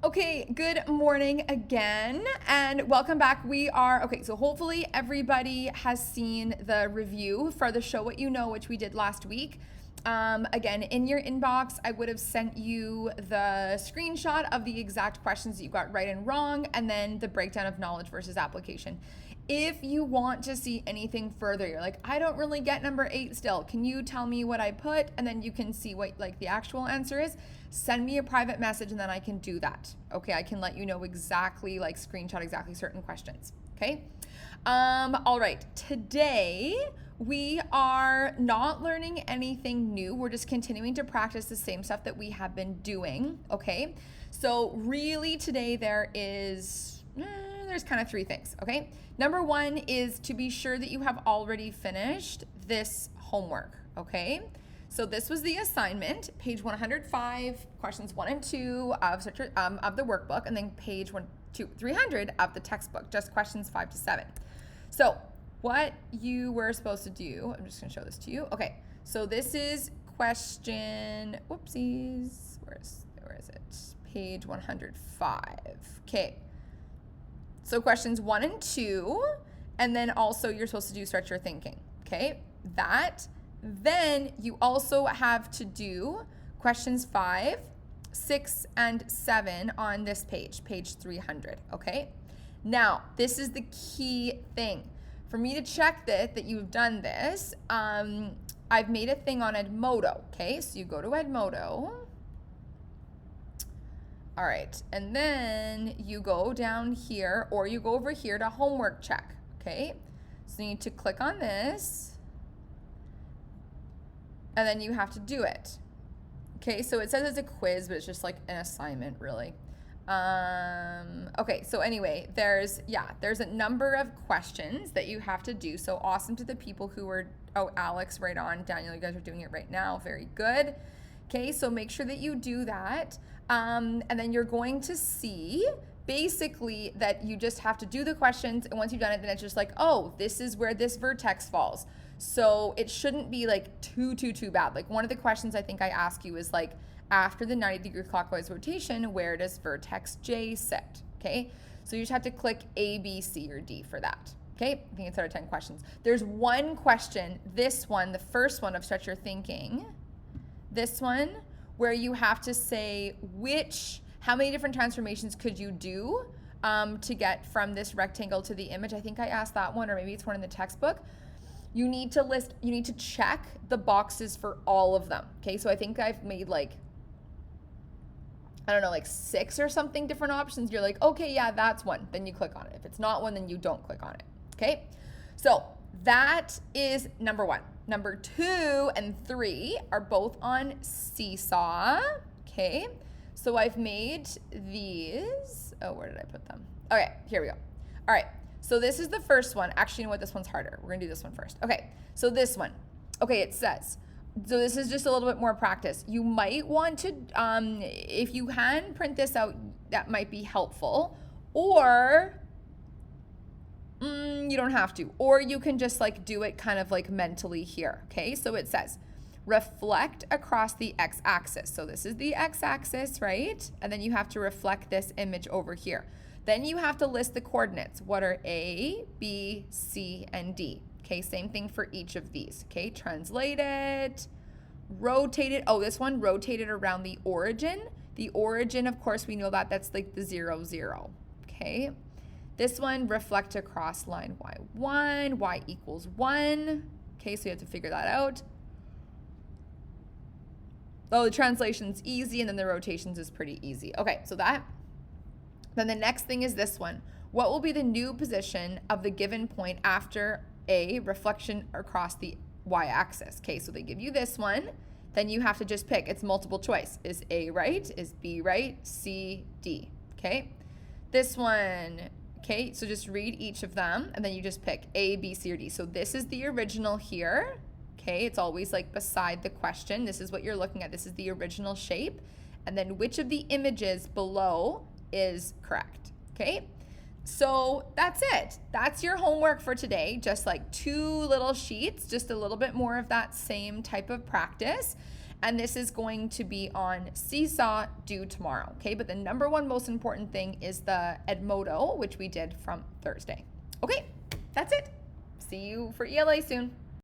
Okay, good morning again and welcome back. So hopefully everybody has seen the review for the Show What You Know, which we did last week. Again, in your inbox, I would have sent you the screenshot of the exact questions that you got right and wrong, and then the breakdown of knowledge versus application. If you want to see anything further, you're like, I don't really get number 8 still. Can you tell me what I put? And then you can see what the actual answer is. Send me a private message and then I can do that. Okay, I can let you know exactly, screenshot exactly certain questions. Okay. All right. Today we are not learning anything new. We're just continuing to practice the same stuff that we have been doing. Okay. So really today there's kind of 3 things. Okay. Number 1 is to be sure that you have already finished this homework. Okay. So this was the assignment, page 105, questions 1 and 2 of the workbook, and then page 300 of the textbook, just questions 5 to 7. So what you were supposed to do, I'm just going to show this to you. Okay, so this is question, whoopsies, where is it? Page 105. Okay, so questions 1 and 2, and then also you're supposed to do start your thinking. Okay, then you also have to do questions 5, 6, and 7 on this page 300, okay? Now, this is the key thing. For me to check that you've done this, I've made a thing on Edmodo, okay? So you go to Edmodo. All right, and then you go down here, or you go over here to homework check, okay? So you need to click on this, and then you have to do it. Okay, so it says it's a quiz, but it's just like an assignment, really. Okay, so anyway, there's a number of questions that you have to do. So awesome to the people who were, Alex, right on. Daniel, you guys are doing it right now. Very good. Okay, so make sure that you do that. And then you're going to see basically that you just have to do the questions. And once you've done it, then it's just like, oh, this is where this vertex falls. So it shouldn't be too bad. Like one of the questions I think I ask you is after the 90-degree clockwise rotation, where does vertex J sit? Okay, so you just have to click A, B, C, or D for that. Okay, I think it's out of 10 questions. There's one question, this one, the first one of Stretch Your Thinking, this one, where you have to say how many different transformations could you do to get from this rectangle to the image. I think I asked that one, or maybe it's one in the textbook. You need to check the boxes for all of them. Okay, so I think I've made 6 or something different options. You're like, okay, yeah, that's one. Then you click on it. If it's not one, then you don't click on it. Okay, so that is number 1. Number 2 and 3 are both on Seesaw. Okay, so I've made these. Oh, where did I put them? Okay, here we go. All right. So this is the first one. Actually, you know what? This one's harder. We're going to do this one first. Okay, so this one. Okay, it says, so this is just a little bit more practice. You might want to, if you can print this out, that might be helpful. Or you don't have to. Or you can just do it kind of mentally here. Okay, so it says, reflect across the x-axis. So this is the x-axis, right? And then you have to reflect this image over here. Then you have to list the coordinates. What are A, B, C, and D? Okay, same thing for each of these. Okay, translate it, rotate it. Oh, this one, rotate it around the origin. The origin, of course, we know that's the 0, 0. Okay, this one, reflect across line y1, y equals 1. Okay, so you have to figure that out. Oh, the translation's easy, and then the rotations is pretty easy. Okay, so that. Then the next thing is this one. What will be the new position of the given point after a reflection across the y-axis? Okay, so they give you this one. Then you have to just pick. It's multiple choice. Is A right? Is B right? C, D. Okay, this one. Okay, so just read each of them, and then you just pick A, B, C, or D. So this is the original here. Okay, it's always beside the question. This is what you're looking at. This is the original shape. And then which of the images below is correct. Okay, so that's it. That's your homework for today. Just 2 little sheets, just a little bit more of that same type of practice. And this is going to be on Seesaw due tomorrow, okay? But the number one most important thing is the Edmodo, which we did from Thursday. Okay, that's it. See you for ELA soon.